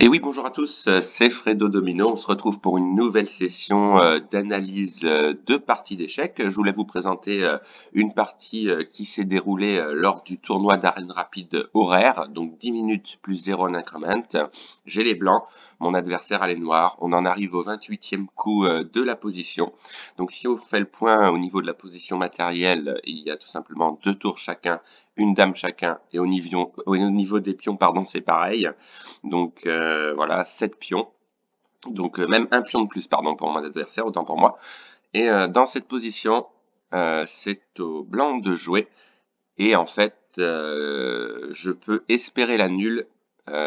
Et oui, bonjour à tous, c'est Fredo Domino. On se retrouve pour une nouvelle session d'analyse de parties d'échecs. Je voulais vous présenter une partie qui s'est déroulée lors du tournoi d'arène rapide horaire, donc 10 minutes plus 0 en increment. J'ai les blancs, mon adversaire a les noirs. On en arrive au 28e coup de la position. Donc si on fait le point au niveau de la position matérielle, il y a tout simplement 2 tours chacun, une dame chacun, et au niveau des pions, pardon, c'est pareil. Donc voilà, 7 pions. Donc même un pion de plus, pardon, pour mon adversaire, autant pour moi. Et dans cette position, c'est au blanc de jouer. Et en fait, je peux espérer la nulle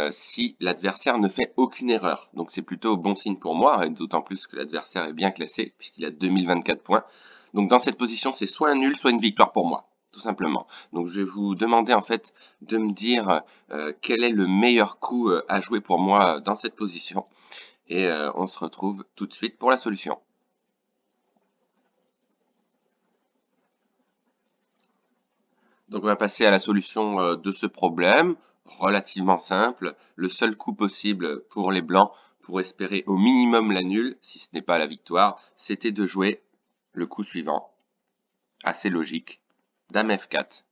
si l'adversaire ne fait aucune erreur. Donc c'est plutôt bon signe pour moi, et d'autant plus que l'adversaire est bien classé, puisqu'il a 2024 points. Donc dans cette position, c'est soit un nul, soit une victoire pour moi, tout simplement. Donc je vais vous demander en fait de me dire quel est le meilleur coup à jouer pour moi dans cette position. Et on se retrouve tout de suite pour la solution. Donc on va passer à la solution de ce problème, relativement simple. Le seul coup possible pour les blancs pour espérer au minimum la nulle, si ce n'est pas la victoire, c'était de jouer le coup suivant. Assez logique. Dame F4.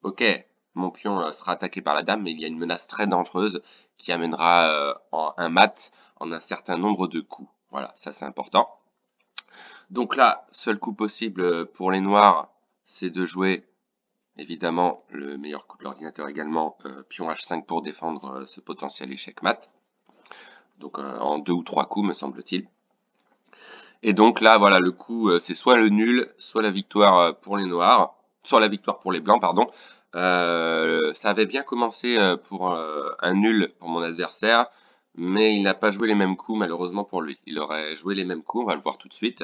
Ok, mon pion sera attaqué par la dame, mais il y a une menace très dangereuse qui amènera un mat en un certain nombre de coups. Voilà, ça c'est important. Donc là, seul coup possible pour les noirs, c'est de jouer évidemment le meilleur coup de l'ordinateur également, pion H5 pour défendre ce potentiel échec mat. Donc en 2 ou 3 coups me semble-t-il. Et donc là, voilà, le coup, c'est soit le nul, soit la victoire pour les noirs, soit la victoire pour les blancs, pardon. Ça avait bien commencé pour un nul pour mon adversaire, mais il n'a pas joué les mêmes coups malheureusement pour lui. Il aurait joué les mêmes coups, on va le voir tout de suite.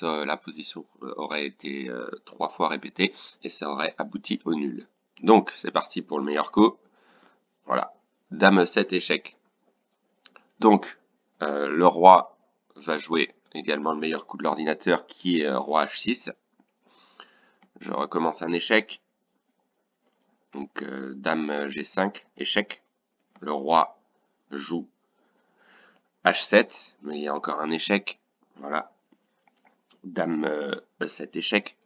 La position aurait été 3 fois répétée et ça aurait abouti au nul. Donc c'est parti pour le meilleur coup. Voilà, dame 7 échec. Donc le roi va jouer également le meilleur coup de l'ordinateur qui est roi H6. Je recommence un échec. Donc dame G5, échec. Le roi joue H7, mais il y a encore un échec. Voilà. Dame E7, échec.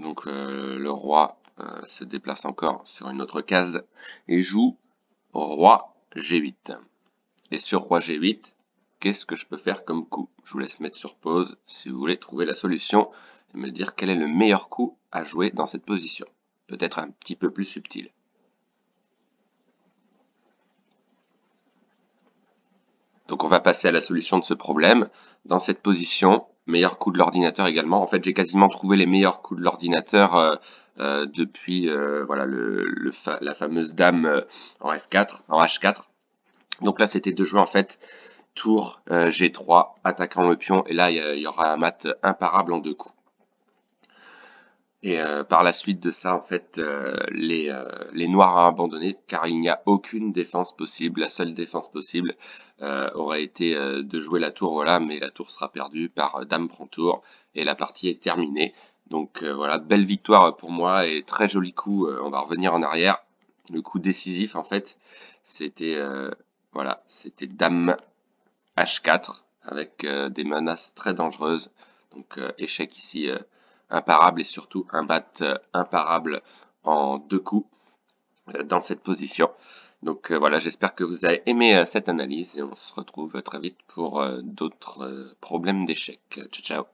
Donc le roi se déplace encore sur une autre case et joue roi G8. Et sur roi G8, qu'est-ce que je peux faire comme coup? Je vous laisse mettre sur pause si vous voulez trouver la solution et me dire quel est le meilleur coup à jouer dans cette position. Peut-être un petit peu plus subtil. Donc on va passer à la solution de ce problème. Dans cette position, meilleur coup de l'ordinateur également. En fait, j'ai quasiment trouvé les meilleurs coups de l'ordinateur depuis voilà, la fameuse dame en F4, en H4. Donc là, c'était de jouer en fait tour G3, attaquant le pion, et là, il y aura un mat imparable en 2 coups. Et par la suite de ça, en fait, les noirs à abandonner, car il n'y a aucune défense possible. La seule défense possible aurait été de jouer la tour, voilà, mais la tour sera perdue par dame prend tour, et la partie est terminée. Donc voilà, belle victoire pour moi, et très joli coup, on va revenir en arrière. Le coup décisif, en fait, c'était voilà, c'était dame H4, avec des menaces très dangereuses. Donc échec ici imparable et surtout un mat imparable en 2 coups dans cette position. Donc voilà, j'espère que vous avez aimé cette analyse et on se retrouve très vite pour d'autres problèmes d'échecs. Ciao, ciao.